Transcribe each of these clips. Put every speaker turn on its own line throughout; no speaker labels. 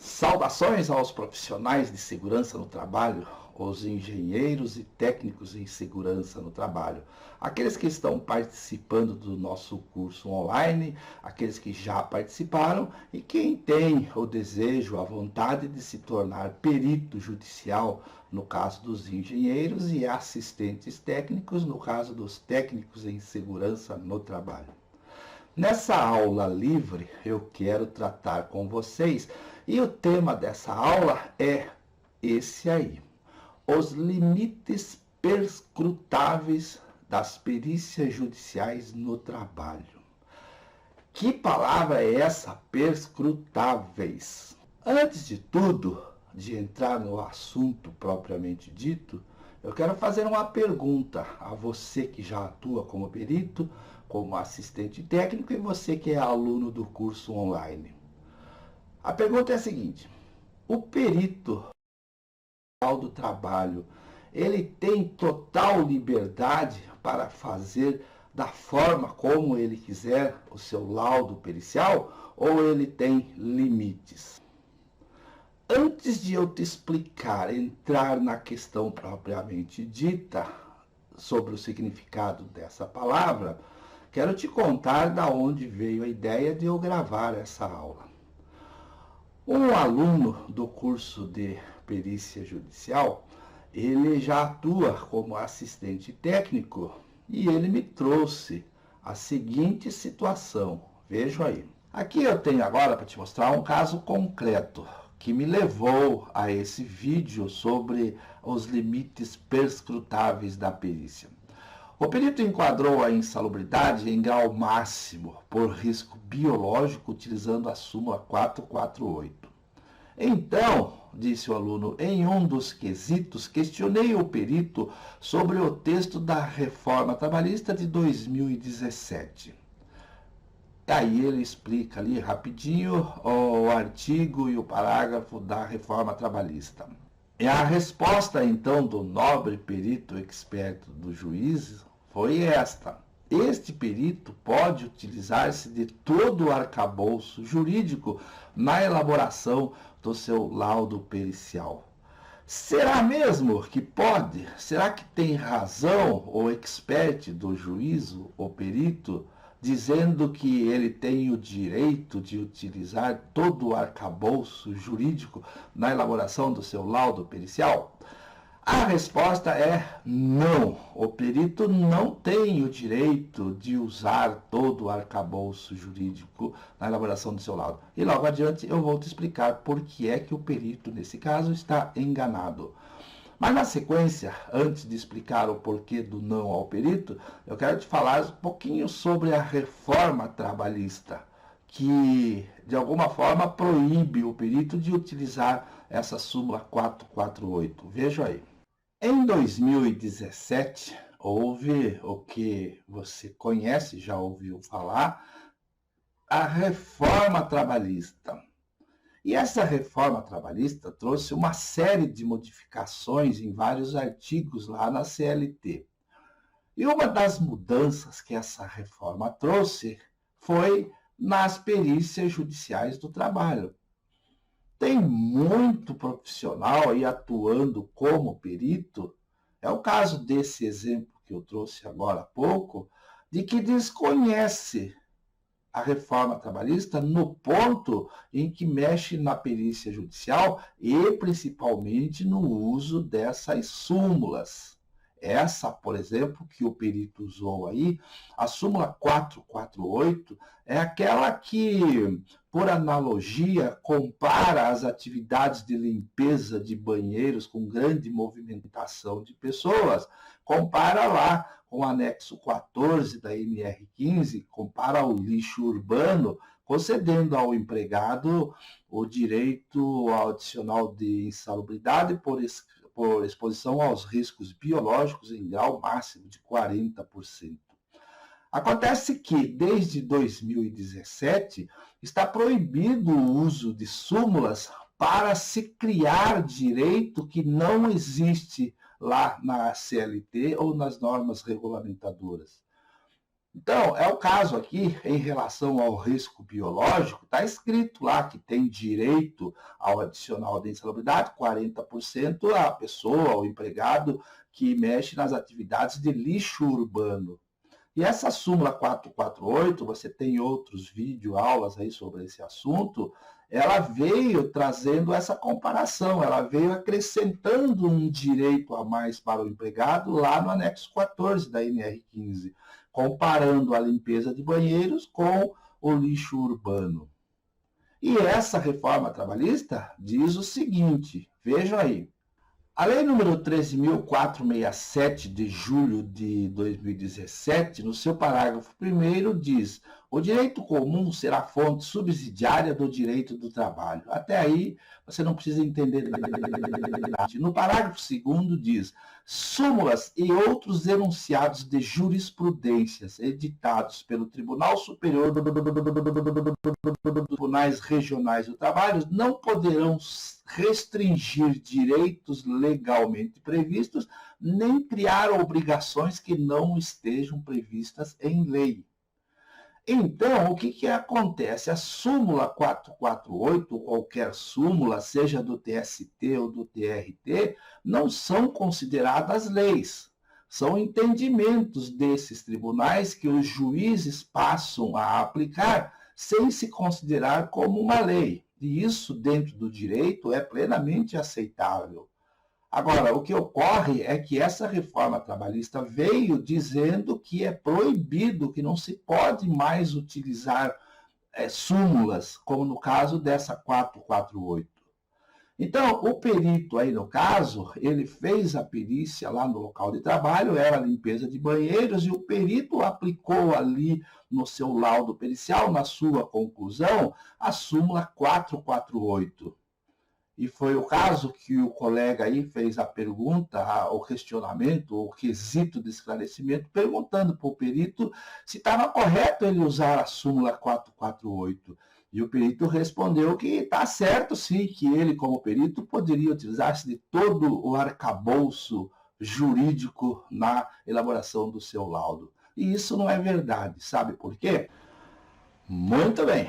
Saudações aos profissionais de segurança no trabalho, os engenheiros e técnicos em segurança no trabalho, aqueles que estão participando do nosso curso online, aqueles que já participaram e quem tem o desejo, a vontade de se tornar perito judicial, no caso dos engenheiros, e assistentes técnicos, no caso dos técnicos em segurança no trabalho. Nessa aula livre, eu quero tratar com vocês, e o tema dessa aula é esse aí: os limites perscrutáveis das perícias judiciais no trabalho. Que palavra é essa, perscrutáveis? Antes de tudo, de entrar no assunto propriamente dito, eu quero fazer uma pergunta a você que já atua como perito, como assistente técnico e você que é aluno do curso online. A pergunta é a seguinte: o perito do trabalho, ele tem total liberdade para fazer da forma como ele quiser o seu laudo pericial ou ele tem limites? Antes de eu te explicar, entrar na questão propriamente dita sobre o significado dessa palavra, quero te contar da onde veio a ideia de eu gravar essa aula. Um aluno do curso de perícia judicial, ele já atua como assistente técnico e ele me trouxe a seguinte situação. Veja aí. Aqui eu tenho agora para te mostrar um caso concreto que me levou a esse vídeo sobre os limites perscrutáveis da perícia. O perito enquadrou a insalubridade em grau máximo por risco biológico utilizando a súmula 448. Então, disse o aluno, em um dos quesitos, questionei o perito sobre o texto da Reforma Trabalhista de 2017. Aí ele explica ali rapidinho o artigo e o parágrafo da Reforma Trabalhista. E a resposta, então, do nobre perito experto do juiz foi esta: este perito pode utilizar-se de todo o arcabouço jurídico na elaboração do seu laudo pericial. Será mesmo que pode? Será que tem razão o expert do juízo, o perito, dizendo que ele tem o direito de utilizar todo o arcabouço jurídico na elaboração do seu laudo pericial? A resposta é não. O perito não tem o direito de usar todo o arcabouço jurídico na elaboração do seu laudo. E logo adiante eu vou te explicar por que é que o perito, nesse caso, está enganado. Mas na sequência, antes de explicar o porquê do não ao perito, eu quero te falar um pouquinho sobre a reforma trabalhista, que de alguma forma proíbe o perito de utilizar essa súmula 448. Veja aí. Em 2017, houve o que você conhece, já ouviu falar, a reforma trabalhista. E essa reforma trabalhista trouxe uma série de modificações em vários artigos lá na CLT. E uma das mudanças que essa reforma trouxe foi nas perícias judiciais do trabalho. Tem muito profissional aí atuando como perito. É o caso desse exemplo que eu trouxe agora há pouco, de que desconhece a reforma trabalhista no ponto em que mexe na perícia judicial e principalmente no uso dessas súmulas. Essa, por exemplo, que o perito usou aí, a súmula 448, é aquela que, por analogia, compara as atividades de limpeza de banheiros com grande movimentação de pessoas, compara lá com o anexo 14 da NR15, compara o lixo urbano, concedendo ao empregado o direito adicional de insalubridade por exposição aos riscos biológicos em grau máximo de 40%. Acontece que, desde 2017, está proibido o uso de súmulas para se criar direito que não existe lá na CLT ou nas normas regulamentadoras. Então, é o caso aqui, em relação ao risco biológico, está escrito lá que tem direito ao adicional de insalubridade, 40% a pessoa, o empregado que mexe nas atividades de lixo urbano. E essa súmula 448, você tem outros vídeos, aulas aí sobre esse assunto, ela veio trazendo essa comparação, ela veio acrescentando um direito a mais para o empregado lá no anexo 14 da NR15, comparando a limpeza de banheiros com o lixo urbano. E essa reforma trabalhista diz o seguinte, vejam aí, a Lei número 13.467, de julho de 2017, no seu parágrafo 1º, diz: o direito comum será fonte subsidiária do direito do trabalho. Até aí, você não precisa entender nada. No parágrafo 2º, diz: súmulas e outros enunciados de jurisprudências editados pelo Tribunal Superior dos Tribunais Regionais do Trabalho não poderão restringir direitos legalmente previstos, nem criar obrigações que não estejam previstas em lei. Então, o que acontece? A súmula 448, qualquer súmula, seja do TST ou do TRT, não são consideradas leis. São entendimentos desses tribunais que os juízes passam a aplicar sem se considerar como uma lei. E isso, dentro do direito, é plenamente aceitável. Agora, o que ocorre é que essa reforma trabalhista veio dizendo que é proibido, que não se pode mais utilizar súmulas, como no caso dessa 448. Então, o perito aí no caso, ele fez a perícia lá no local de trabalho, era a limpeza de banheiros, e o perito aplicou ali no seu laudo pericial, na sua conclusão, a súmula 448. E foi o caso que o colega aí fez a pergunta, o questionamento, o quesito de esclarecimento, perguntando para o perito se estava correto ele usar a súmula 448. E o perito respondeu que está certo sim, que ele, como perito, poderia utilizar-se de todo o arcabouço jurídico na elaboração do seu laudo. E isso não é verdade, sabe por quê? Muito bem,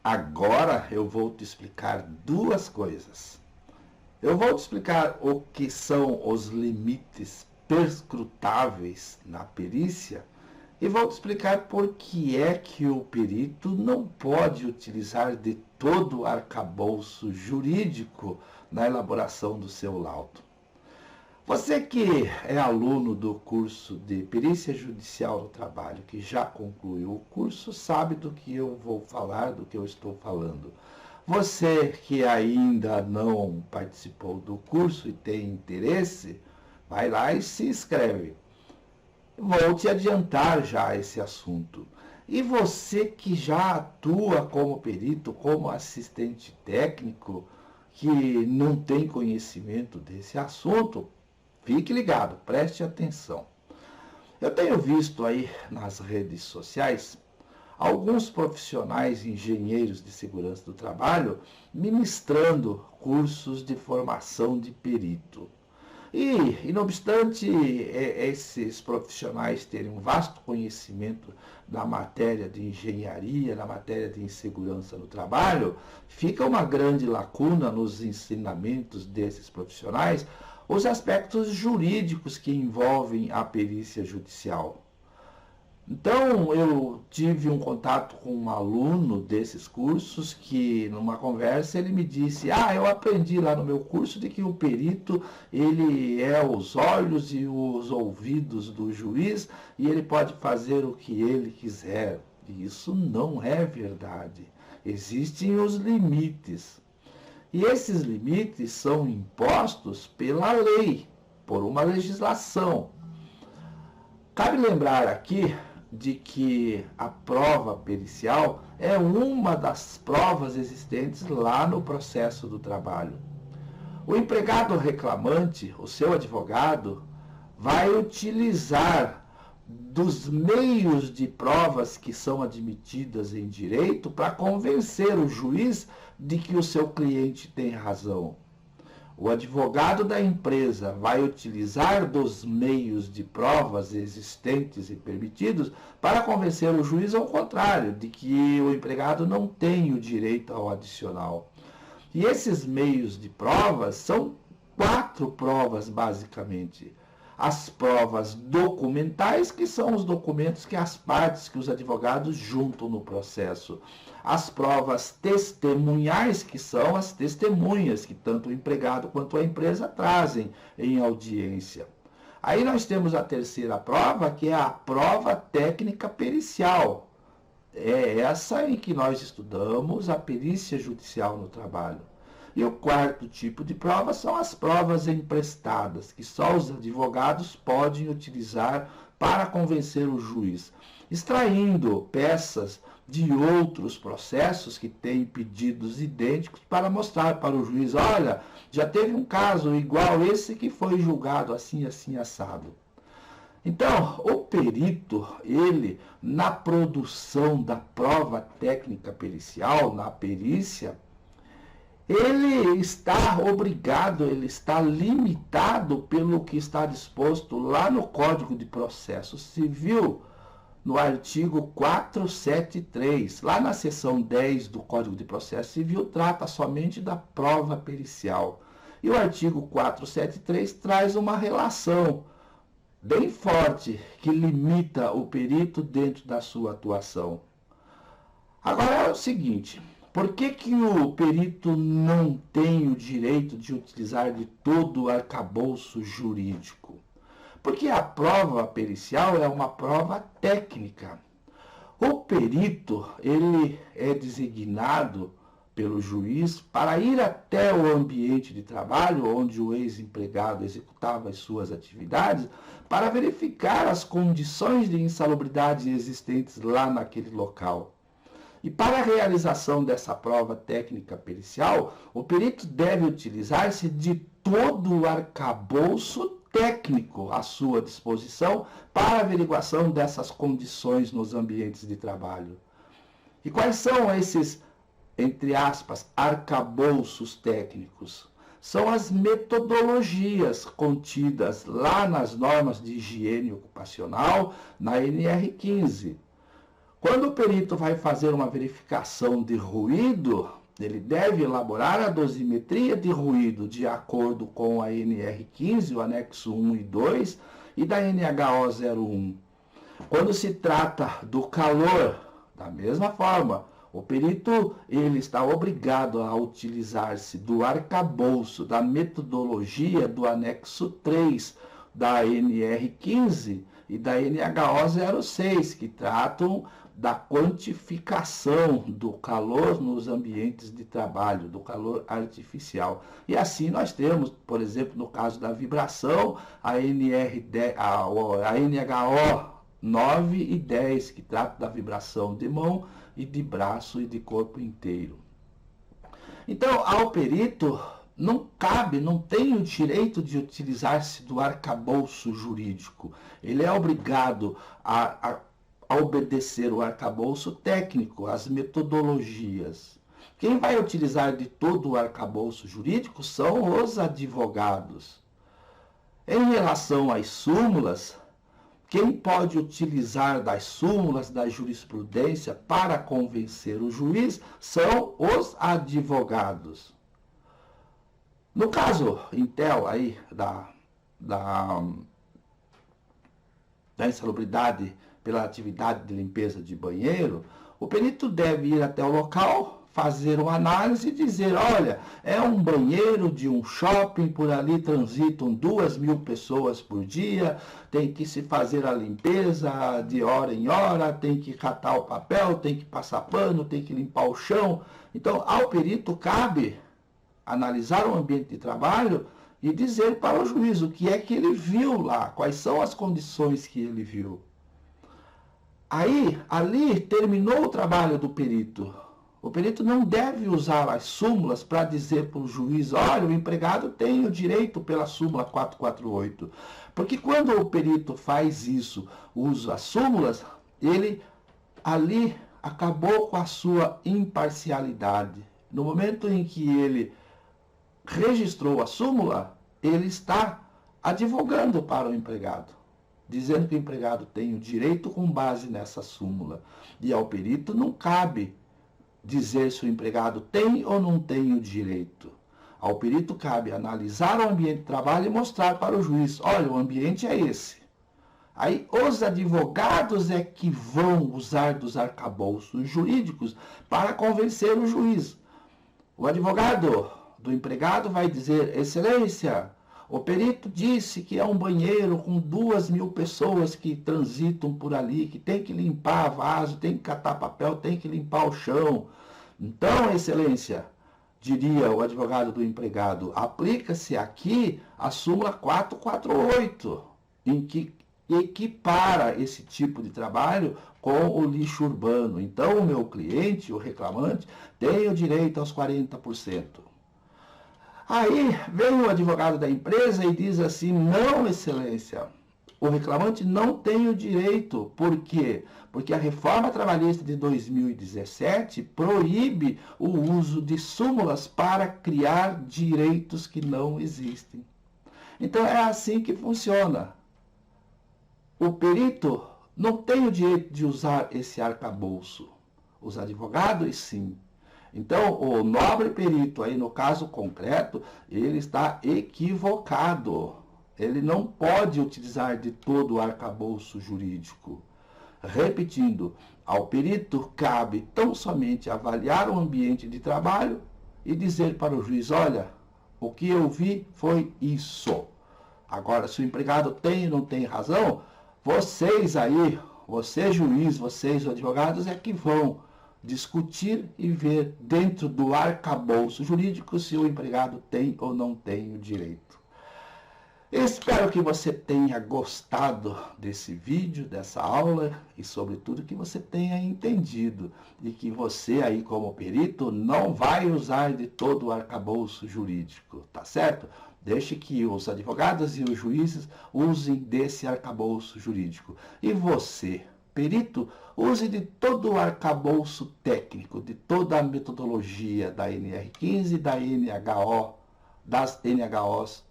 agora eu vou te explicar duas coisas. Eu vou te explicar o que são os limites perscrutáveis na perícia e vou te explicar por que é que o perito não pode utilizar de todo o arcabouço jurídico na elaboração do seu laudo. Você que é aluno do curso de Perícia Judicial no Trabalho, que já concluiu o curso, sabe do que eu vou falar, do que eu estou falando. Você que ainda não participou do curso e tem interesse, vai lá e se inscreve. Vou te adiantar já esse assunto. E você que já atua como perito, como assistente técnico, que não tem conhecimento desse assunto, fique ligado, preste atenção. Eu tenho visto aí nas redes sociais alguns profissionais engenheiros de segurança do trabalho ministrando cursos de formação de perito. E não obstante esses profissionais terem um vasto conhecimento da matéria de engenharia, na matéria de insegurança no trabalho, fica uma grande lacuna nos ensinamentos desses profissionais os aspectos jurídicos que envolvem a perícia judicial. Então, eu tive um contato com um aluno desses cursos que, numa conversa, ele me disse: eu aprendi lá no meu curso de que o perito, ele é os olhos e os ouvidos do juiz e ele pode fazer o que ele quiser. E isso não é verdade. Existem os limites. E esses limites são impostos pela lei, por uma legislação. Cabe lembrar aqui de que a prova pericial é uma das provas existentes lá no processo do trabalho. O empregado reclamante, o seu advogado, vai utilizar dos meios de provas que são admitidas em direito para convencer o juiz de que o seu cliente tem razão. o advogado da empresa vai utilizar dos meios de provas existentes e permitidos para convencer o juiz ao contrário, de que o empregado não tem o direito ao adicional. E esses meios de provas são 4 provas, basicamente. As provas documentais, que são os documentos que as partes, que os advogados juntam no processo. As provas testemunhais, que são as testemunhas que tanto o empregado quanto a empresa trazem em audiência. Aí nós temos a terceira prova, que é a prova técnica pericial. É essa em que nós estudamos a perícia judicial no trabalho. E o quarto tipo de prova são as provas emprestadas, que só os advogados podem utilizar para convencer o juiz, extraindo peças de outros processos que têm pedidos idênticos para mostrar para o juiz, olha, já teve um caso igual esse que foi julgado assim, assim, assado. Então, o perito, ele, na produção da prova técnica pericial, na perícia, ele está obrigado, ele está limitado pelo que está disposto lá no Código de Processo Civil, no artigo 473. Lá na seção 10 do Código de Processo Civil, trata somente da prova pericial. E o artigo 473 traz uma relação bem forte que limita o perito dentro da sua atuação. Agora é o seguinte, por que que o perito não tem o direito de utilizar de todo o arcabouço jurídico? Porque a prova pericial é uma prova técnica. O perito, ele é designado pelo juiz para ir até o ambiente de trabalho onde o ex-empregado executava as suas atividades para verificar as condições de insalubridade existentes lá naquele local. E para a realização dessa prova técnica pericial, o perito deve utilizar-se de todo o arcabouço técnico à sua disposição para a averiguação dessas condições nos ambientes de trabalho. E quais são esses, entre aspas, arcabouços técnicos? São as metodologias contidas lá nas normas de higiene ocupacional, na NR15. Quando o perito vai fazer uma verificação de ruído, ele deve elaborar a dosimetria de ruído de acordo com a NR15, o anexo 1 e 2, e da NHO 01. Quando se trata do calor, da mesma forma, o perito ele está obrigado a utilizar-se do arcabouço, da metodologia do anexo 3 da NR15 e da NHO 06, que tratam da quantificação do calor nos ambientes de trabalho, do calor artificial. E assim nós temos, por exemplo, no caso da vibração, a NHO 9 e 10, que trata da vibração de mão e de braço e de corpo inteiro. Então, ao perito não cabe, não tem o direito de utilizar-se do arcabouço jurídico. Ele é obrigado a obedecer o arcabouço técnico, as metodologias. Quem vai utilizar de todo o arcabouço jurídico são os advogados. Em relação às súmulas, quem pode utilizar das súmulas da jurisprudência para convencer o juiz são os advogados. No caso Intel aí da insalubridade pela atividade de limpeza de banheiro, o perito deve ir até o local, fazer uma análise e dizer, olha, é um banheiro de um shopping, por ali transitam 2.000 pessoas por dia, tem que se fazer a limpeza de hora em hora, tem que catar o papel, tem que passar pano, tem que limpar o chão. Então, ao perito cabe analisar o ambiente de trabalho e dizer para o juiz o que é que ele viu lá, quais são as condições que ele viu. Aí, ali terminou o trabalho do perito. O perito não deve usar as súmulas para dizer para o juiz, olha, o empregado tem o direito pela súmula 448. Porque quando o perito faz isso, usa as súmulas, ele ali acabou com a sua imparcialidade. No momento em que ele registrou a súmula, ele está advogando para o empregado, dizendo que o empregado tem o direito com base nessa súmula. E ao perito não cabe dizer se o empregado tem ou não tem o direito. Ao perito cabe analisar o ambiente de trabalho e mostrar para o juiz, olha, o ambiente é esse. Aí os advogados é que vão usar dos arcabouços jurídicos para convencer o juiz. O advogado do empregado vai dizer, excelência, o perito disse que é um banheiro com 2.000 pessoas que transitam por ali, que tem que limpar vaso, tem que catar papel, tem que limpar o chão. Então, excelência, diria o advogado do empregado, aplica-se aqui a súmula 448, em que equipara esse tipo de trabalho com o lixo urbano. Então, o meu cliente, o reclamante, tem o direito aos 40%. Aí vem o advogado da empresa e diz assim, não, excelência, o reclamante não tem o direito. Por quê? Porque a reforma trabalhista de 2017 proíbe o uso de súmulas para criar direitos que não existem. Então é assim que funciona. O perito não tem o direito de usar esse arcabouço. Os advogados, sim. Então, o nobre perito, aí no caso concreto, ele está equivocado. Ele não pode utilizar de todo o arcabouço jurídico. Repetindo, ao perito cabe tão somente avaliar o ambiente de trabalho e dizer para o juiz, olha, o que eu vi foi isso. Agora, se o empregado tem ou não tem razão, vocês aí, você juiz, vocês advogados, é que vão discutir e ver dentro do arcabouço jurídico se o empregado tem ou não tem o direito. Espero que você tenha gostado desse vídeo, dessa aula e, sobretudo, que você tenha entendido e que você aí como perito não vai usar de todo o arcabouço jurídico, tá certo? Deixe que os advogados e os juízes usem desse arcabouço jurídico. E você, perito, use de todo o arcabouço técnico, de toda a metodologia da NR15 e da NHO, das NHOs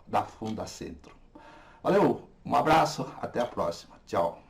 da Fundacentro. Valeu, um abraço, até a próxima. Tchau.